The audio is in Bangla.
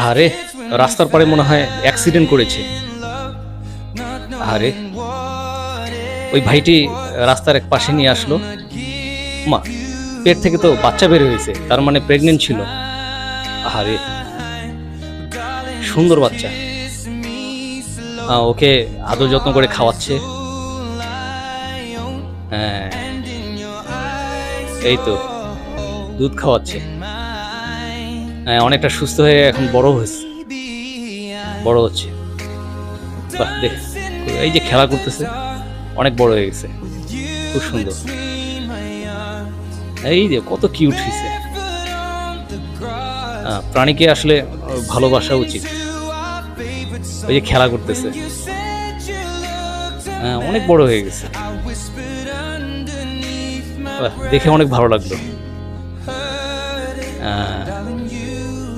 আরে রাস্তার পাড়ে মনে হয় অ্যাক্সিডেন্ট করেছে। আরে ওই ভাইটি রাস্তার এক পাশে নিয়ে আসলো। মা, পেট থেকে তো বাচ্চা বের হয়েছে, তার মানে প্রেগনেন্ট ছিল। আরে সুন্দর বাচ্চা। ওকে আদর যত্ন করে খাওয়াচ্ছে। হ্যাঁ, এই তো দুধ খাওয়াচ্ছে। হ্যাঁ, অনেকটা সুস্থ হয়ে এখন বড় হচ্ছে। বাহ, দেখ, এই যে খেলা করতেছে, অনেক বড় হয়ে গেছে, খুব সুন্দর। এই যে কত কিউট হয়েছে। প্রাণীকে আসলে ভালোবাসা উচিত। ওই যে খেলা করতেছে, হ্যাঁ, অনেক বড় হয়ে গেছে। বাহ, দেখে অনেক ভালো লাগলো।